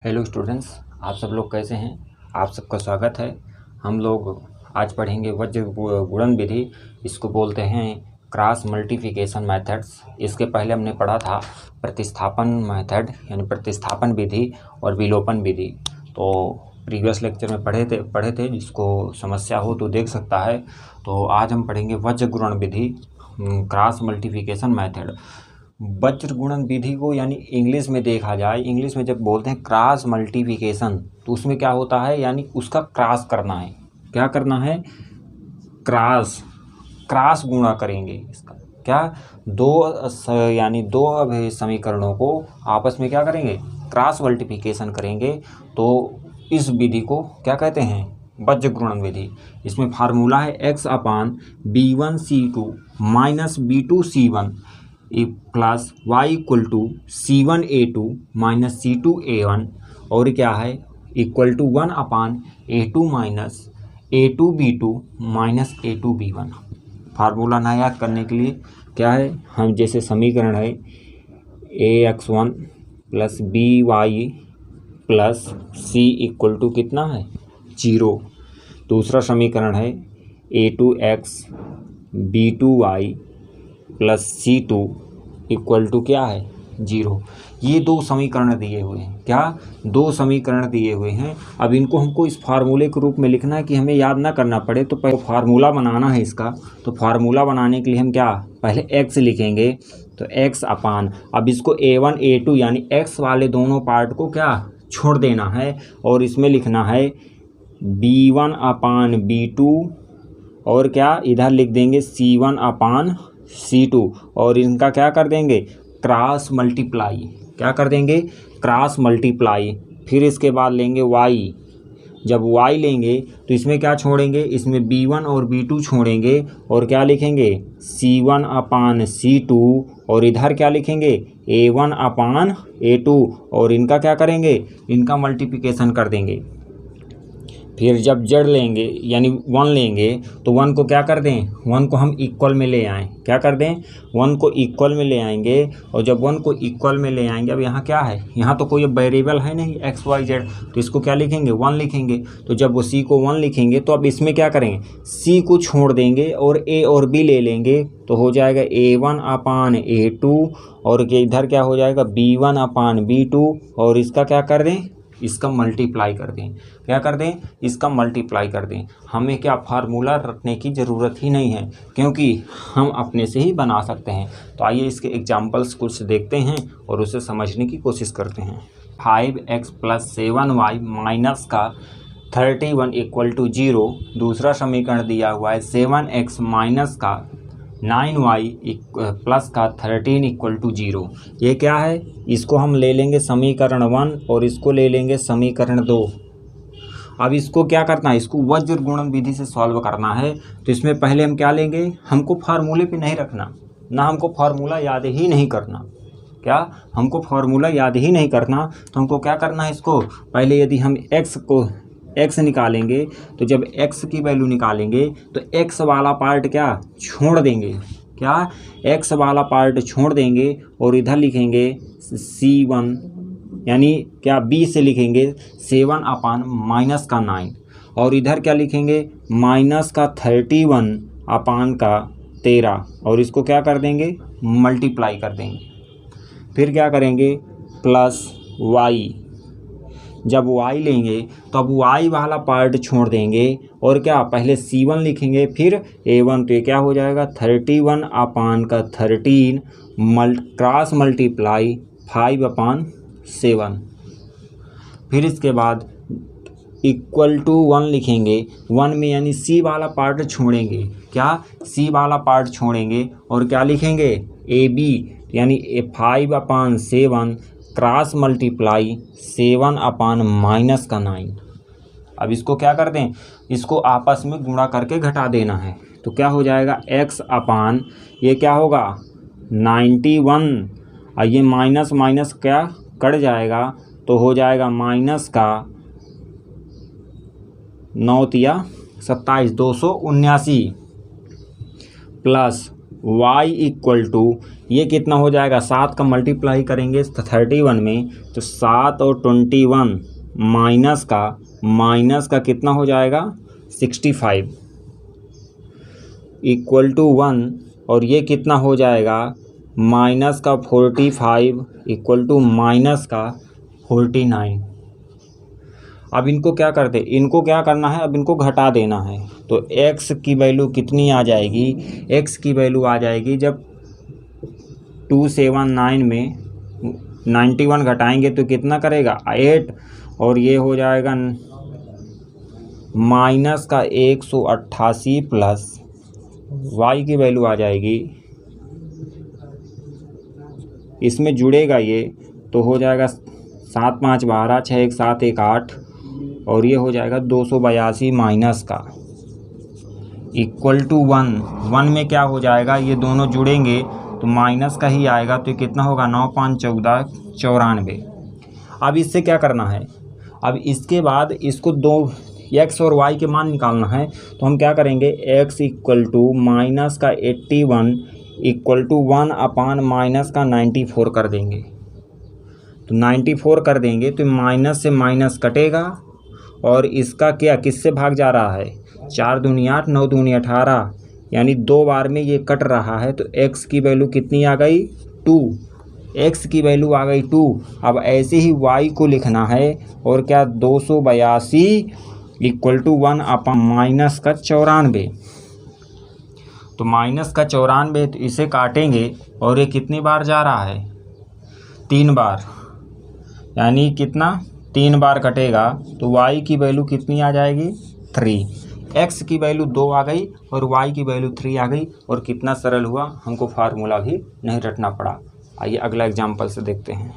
Hello students, आप सब लोग कैसे हैं। आप सबका स्वागत है। हम लोग आज पढ़ेंगे वज्र गुणन विधि। इसको बोलते हैं क्रॉस मल्टीप्लिकेशन मेथड्स। इसके पहले हमने पढ़ा था प्रतिस्थापन मेथड यानी प्रतिस्थापन विधि और विलोपन विधि। तो प्रीवियस लेक्चर में पढ़े थे जिसको समस्या हो तो देख सकता है। तो आज हम पढ़ेंगे वज्र गुणन विधि, क्रॉस मल्टीप्लिकेशन मेथड। वज्र गुणन विधि को यानी इंग्लिश में देखा जाए, इंग्लिश में जब बोलते हैं क्रॉस मल्टीप्लिकेशन तो उसमें क्या होता है, यानी उसका क्रॉस करना है। क्या करना है? क्रॉस गुणा करेंगे इसका। क्या? यानी दो समीकरणों को आपस में क्या करेंगे? क्रॉस मल्टीप्लिकेशन करेंगे। तो इस विधि को क्या कहते हैं? वज्र गुणन विधि। इसमें फार्मूला है x/b1c2 - b2c1 plus y = c1a2 - c2a1 और क्या है equal to 1/a2 - a2b2 - a2b1। Formula ना याद करने के लिए क्या है, हम जैसे समीकरण है ax1 + by + c = कितना है 0। दूसरा समीकरण है a2x b2y + c2 = क्या है 0। ये दो समीकरण दिए हुए हैं। क्या? दो समीकरण दिए हुए हैं। अब इनको हमको इस फार्मूले के रूप में लिखना है कि हमें याद ना करना पड़े। तो पहले फार्मूला बनाना है इसका। तो फार्मूला बनाने के लिए हम क्या पहले x लिखेंगे। तो x/, अब इसको a1 a2 यानी x वाले दोनों पार्ट को क्या छोड़ देना है और इसमें लिखना है b1/b2 और क्या इधर लिख देंगे c1/c2 और इनका क्या कर देंगे क्रॉस मल्टीप्लाई। क्या कर देंगे? Cross multiply. फिर इसके बाद लेंगे y। जब y लेंगे तो इसमें क्या छोड़ेंगे? इसमें b1 और b2 छोड़ेंगे और क्या लिखेंगे c1/c2 और इधर क्या लिखेंगे a1/a2 और इनका क्या करेंगे? इनका मल्टीप्लिकेशन कर देंगे। फिर जब जड़ लेंगे यानी 1 लेंगे तो 1 को क्या कर दें? 1 को हम इक्वल में ले आएँ। क्या कर दें? 1 को इक्वल में ले आएंगे और जब 1 को इक्वल में ले आएंगे, अब यहाँ क्या है, यहाँ तो कोई वेरिएबल है नहीं x y z, तो इसको क्या लिखेंगे 1 लिखेंगे। तो जब वो c को 1 लिखेंगे तो अब इसमें क्या करेंगे c को छोड़ देंगे और a और b ले लेंगे तो हो जाएगा a1/a2 और इधर क्या हो जाएगा b1/b2 और इसका क्या कर दें? इसका मल्टीप्लाई कर दें। क्या कर दें? इसका मल्टीप्लाई कर दें। हमें क्या फार्मूला रखने की ज़रूरत ही नहीं है क्योंकि हम अपने से ही बना सकते हैं। तो आइए इसके एग्जांपल्स कुछ देखते हैं और उसे समझने की कोशिश करते हैं। 5x + 7y - 31 = 0। दूसरा समीकरण दिया हुआ है 7x - 9y + 13 = 0। ये क्या है? इसको हम ले लेंगे समीकरण 1 और इसको ले लेंगे समीकरण 2। अब इसको क्या करना है? इसको वज्र गुणन विधि से सॉल्व करना है। तो इसमें पहले हम क्या लेंगे? हमको फार्मूले पे नहीं रखना, ना हमको फार्मूला याद ही नहीं करना। क्या? हमको फार्मूला याद ही नहीं करना। तो हमको क्या करना है? इसको पहले यदि हम x निकालेंगे तो जब x की वैल्यू निकालेंगे तो x वाला पार्ट क्या छोड़ देंगे। क्या? x वाला पार्ट छोड़ देंगे और इधर लिखेंगे c1 यानी क्या b से लिखेंगे 7/-9 और इधर क्या लिखेंगे -31/13 और इसको क्या कर देंगे मल्टीप्लाई कर देंगे। फिर क्या करेंगे प्लस y। जब y लेंगे तो अब y वाला पार्ट छोड़ देंगे और क्या पहले c1 लिखेंगे फिर a1 तो ये क्या हो जाएगा 31/13 क्रॉस मल्टीप्लाई 5/7। फिर इसके बाद इक्वल टू 1 लिखेंगे। 1 में यानी c वाला पार्ट छोड़ेंगे। क्या? c वाला पार्ट छोड़ेंगे और क्या लिखेंगे ab यानी 5/7 क्रॉस मल्टीप्लाई 7/-9। अब इसको क्या कर दें? इसको आपस में गुणा करके घटा देना है। तो क्या हो जाएगा x/, ये क्या होगा 91 और ये माइनस माइनस क्या कट जाएगा तो हो जाएगा -9 × 27 279 प्लस y इक्वल टू ये कितना हो जाएगा, 7 का मल्टीप्लाई करेंगे 31 में तो 7 और 21 माइनस का कितना हो जाएगा 65 इक्वल टू 1 और ये कितना हो जाएगा माइनस का 45 इक्वल टू माइनस का 49। अब इनको क्या करते, इनको क्या करना है, अब इनको घटा देना है। तो x की वैल्यू कितनी आ जाएगी, x की वैल्यू आ जाएगी जब 279 में 91 घटाएंगे तो कितना करेगा 8 और ये हो जाएगा माइनस का 188 प्लस y की वैल्यू आ जाएगी, इसमें जुड़ेगा ये तो हो जाएगा 7 5 12 6 1 7 1 8 और ये हो जाएगा 282 माइनस का इक्वल टू 1 में क्या हो जाएगा, ये दोनों जुड़ेंगे तो माइनस का ही आएगा तो कितना होगा 9 5 14 94। अब इससे क्या करना है, अब इसके बाद इसको दो x और y के मान निकालना है तो हम क्या करेंगे x इक्वल टू माइनस का 81 इक्वल टू 1 अपान माइनस का 94 कर देंगे। तो 94 कर देंगे तो माइनस से माइनस कटेगा और इसका क्या किससे भाग जा रहा है, 4 दूनी 8 9 दूनी 18 यानी 2 बार में ये कट रहा है। तो x की वैल्यू कितनी आ गई 2, x की वैल्यू आ गई 2। अब ऐसे ही y को लिखना है और क्या 282 इक्वल टू 1 अपान माइनस का 94। तो माइनस का 94 तो इसे काटेंगे और ये कितनी बार जा रहा है 3 बार, यानी कितना 3 बार कटेगा तो y की वैल्यू कितनी आ जाएगी 3, x की वैल्यू 2 आ गई और y की वैल्यू 3 आ गई। और कितना सरल हुआ, हमको फार्मूला भी नहीं रटना पड़ा। आइए अगला एग्जाम्पल से देखते हैं।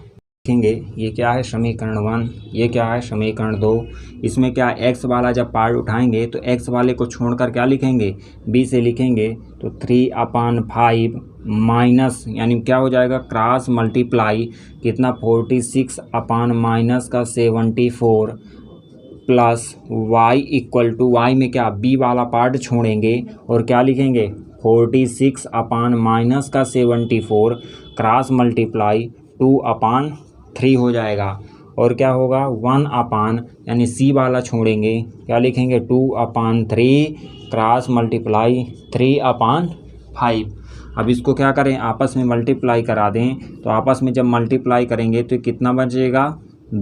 देखेंगे ये क्या है समीकरण 1, ये क्या है समीकरण 2। इसमें क्या x वाला जब पार्ट उठाएंगे तो x वाले को छोड़कर क्या लिखेंगे b से लिखेंगे तो 3/5 माइनस यानी क्या हो जाएगा क्रॉस मल्टीप्लाई कितना 46 अपान माइनस का 74 plus y equal to y में क्या b वाला पार्ट छोड़ेंगे और क्या लिखेंगे 46 अपान माइनस का 74 क्रॉस मल्टीप्लाई 2/3 हो जाएगा और क्या होगा 1 अपान यानी c वाला छोड़ेंगे क्या लिखेंगे 2/3 क्रॉस मल्टीप्लाई 3/5। अब इसको क्या करें आपस में मल्टीप्लाई करा दें। तो आपस में जब मल्टीप्लाई करेंगे तो कितना बचेगा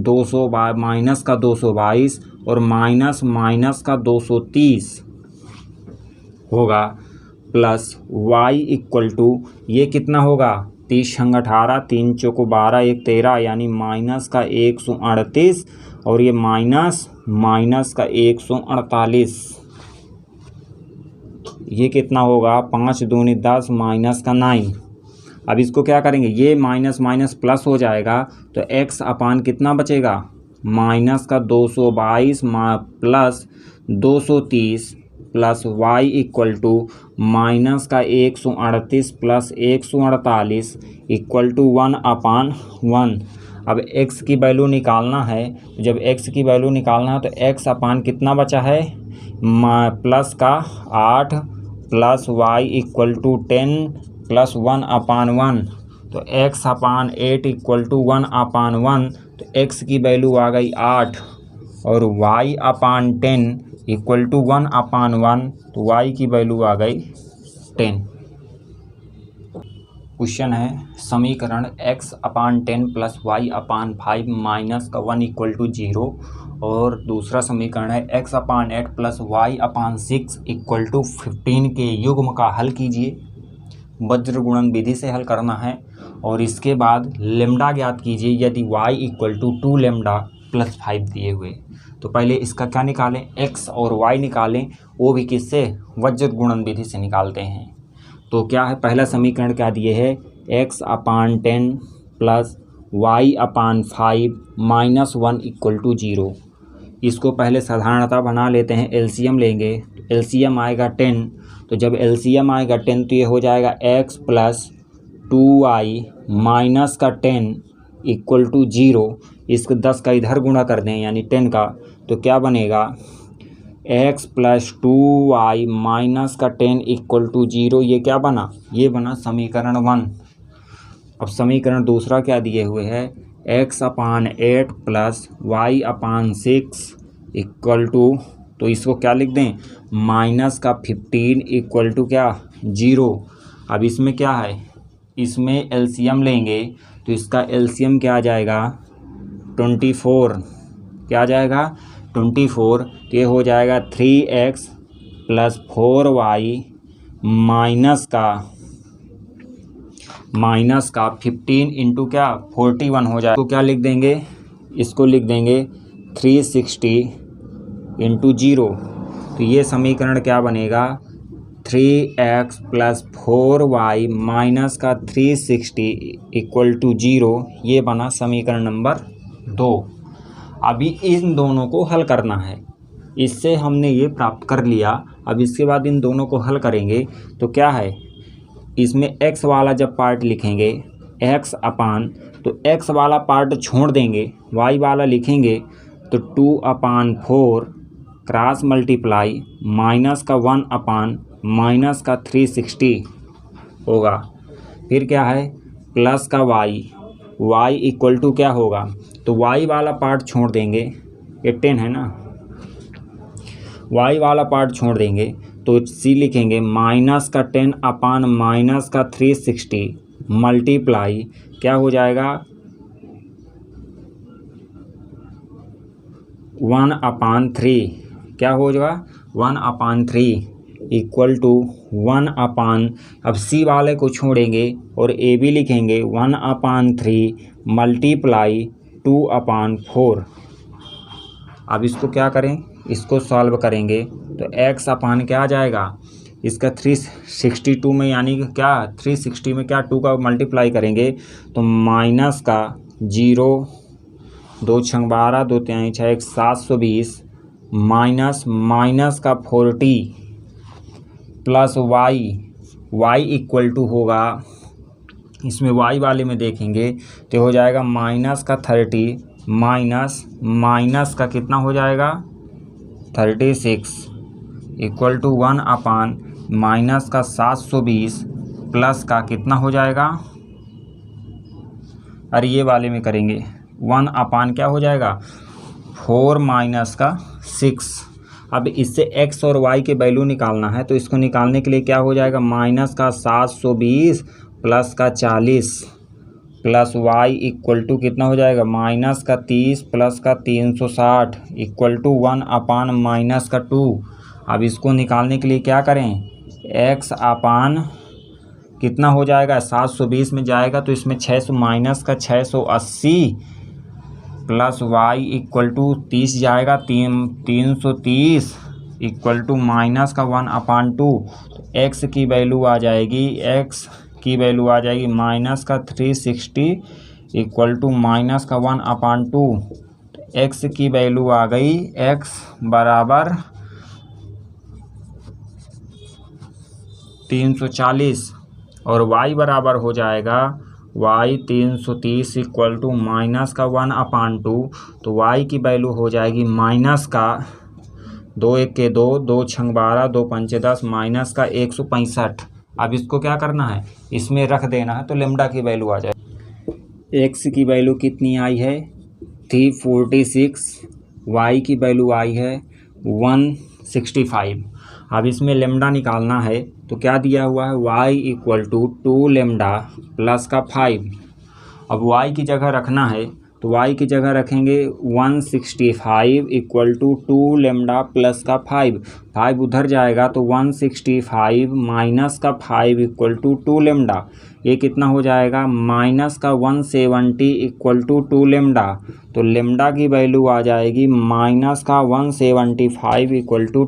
200 माइनस का 222 और माइनस का 230 होगा प्लस y इक्वल टू ये कितना होगा 30 × 18 3 चौको 12 1 13 यानी माइनस का 138 और ये माइनस का 148 ये कितना होगा 5 दूनी 10 माइनस का 9। अब इसको क्या करेंगे ये माइनस प्लस हो जाएगा तो x अपान कितना बचेगा माइनस का 222 plus 230 plus y equal to minus का 138 प्लस 148 इक्वल टू 1/1। अब x की वैल्यू निकालना है, जब x की वैल्यू निकालना है तो x अपान कितना बचा है प्लस का 8 plus y equal to 10 plus 1/1 तो x अपान 8 इक्वल टू 1/1। तो x की वैल्यू आ गई 8 और y अपान 10 इक्वल टू 1/1 तो y की वैल्यू आ गई 10। क्वेश्चन है समीकरण x upon 10 plus y upon 5 minus का 1 इक्वल टू 0 और दूसरा समीकरण है x upon 8 plus y upon 6 equal to 15 के युग्म का हल कीजिए। वज्र गुणन विधि से हल करना है और इसके बाद लेम्डा ज्ञात कीजिए यदि y equal to 2 lambda plus 5 दिए हुए। तो पहले इसका क्या निकालें x और y निकालें, वो भी किससे वज्र गुणन विधि से निकालते हैं। तो क्या है पहला समीकरण क्या दिए है x upon 10 plus y upon 5 minus 1 equal to 0। इसको पहले साधारणतः बना लेते हैं, एलसीएम लेंगे तो एलसीएम आएगा 10। तो जब एलसीएम आएगा 10 तो ये हो जाएगा x प्लस 2y माइनस का 10 इक्वल टू 0। इसको 10 का इधर गुणा कर दें यानी 10 का तो क्या बनेगा x प्लस 2y माइनस का 10 इक्वल टू 0, ये क्या बना, ये बना समीकरण 1। अब समीकरण दूसरा क्या दिए हुए है, x/8 plus y/6 equal to, तो इसको क्या लिख दें, माइनस का 15 इक्वल टू क्या, 0। अब इसमें क्या है, इसमें एलसीएम लेंगे तो इसका एलसीएम क्या आ जाएगा, 24, क्या आ जाएगा 24, तो ये हो जाएगा 3x प्लस 4y माइनस का 15 इंटू क्या 41 हो जाएगा। तो क्या लिख देंगे, इसको लिख देंगे 360 इंटू 0, तो ये समीकरण क्या बनेगा, 3x प्लस 4y माइनस का 360 इक्वल टू 0, ये बना समीकरण नंबर 2। अभी इन दोनों को हल करना है, इससे हमने ये प्राप्त कर लिया। अब इसके बाद इन दोनों को हल करेंगे तो क्या है, इसमें x वाला जब पार्ट लिखेंगे x अपान, तो x वाला पार्ट छोड़ देंगे, y वाला लिखेंगे तो 2/4 क्रॉस मल्टीप्लाई माइनस का 1 अपान माइनस का 360 होगा। फिर क्या है, प्लस का y इक्वल टू क्या होगा, तो y वाला पार्ट छोड़ देंगे, ये 10 है ना, y वाला पार्ट छोड़ देंगे तो c लिखेंगे माइनस का 10 अपान माइनस का 360 मल्टीप्लाई क्या हो जाएगा 1/3, क्या हो जाएगा 1/3 इक्वल टू 1/, अब c वाले को छोड़ेंगे और a भी लिखेंगे 1/3 मल्टीप्लाई 2/4। अब इसको क्या करें, इसको सॉल्व करेंगे तो x अपान क्या आ जाएगा, इसका 362 में, यानी क्या 360 में क्या 2 का मल्टीप्लाई करेंगे तो माइनस का 0, 2 × 12, 2 × 6 720 माइनस का 40 प्लस y इक्वल टू होगा, इसमें y वाले में देखेंगे तो हो जाएगा माइनस का 30 माइनस का कितना हो जाएगा 36 इक्वल टू 1/, माइनस का 720 प्लस का कितना हो जाएगा, अरे ये वाले में करेंगे 1/, क्या हो जाएगा 4 माइनस का 6। अब इससे x और y के वैल्यू निकालना है, तो इसको निकालने के लिए क्या हो जाएगा, माइनस का 720 प्लस का 40 प्लस y इक्वल टू कितना हो जाएगा, माइनस का 30 प्लस का 360 इक्वल टू 1/, माइनस का 2। अब इसको निकालने के लिए क्या करें, x अपान कितना हो जाएगा 720 में जाएगा तो इसमें 600 माइनस का 680 प्लस y इक्वल टू 30 जाएगा 330 इक्वल टू माइनस का 1/2, तो x की वैल्यू आ जाएगी, x की वैल्यू आ जाएगी माइनस का 360 इक्वल टू माइनस का 1/2, तो x की वैल्यू आ गई x बराबर 340 और y बराबर हो जाएगा y 330 इक्वल टू माइनस का 1/2, तो y की वैल्यू हो जाएगी माइनस का 2 × 1 = 2, 2 × 12, 2 × 5 = 10 माइनस का 165। अब इसको क्या करना है, इसमें रख देना है तो लेमडा की वैल्यू आ जाए। x की वैल्यू कितनी आई है 346, y की वैल्यू आई है 165। अब इसमें लेमडा निकालना है तो क्या दिया हुआ है, y equal to 2 lambda plus का 5। अब y की जगह रखना है तो y की जगह रखेंगे 165 इक्वल टू 2 लेमडा प्लस का 5 उधर जाएगा तो 165 माइनस का 5 इक्वल टू 2 लेमडा, ये कितना हो जाएगा माइनस का 170 इक्वल टू 2 लेमडा, तो लेमडा की वैल्यू आ जाएगी माइनस का 175 इक्वल टू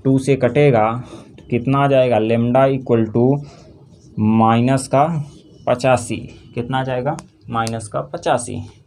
2 से कटेगा तो कितना आ जाएगा, लेमडा इक्वल टू माइनस का 85, कितना आ जाएगा माइनस का 85।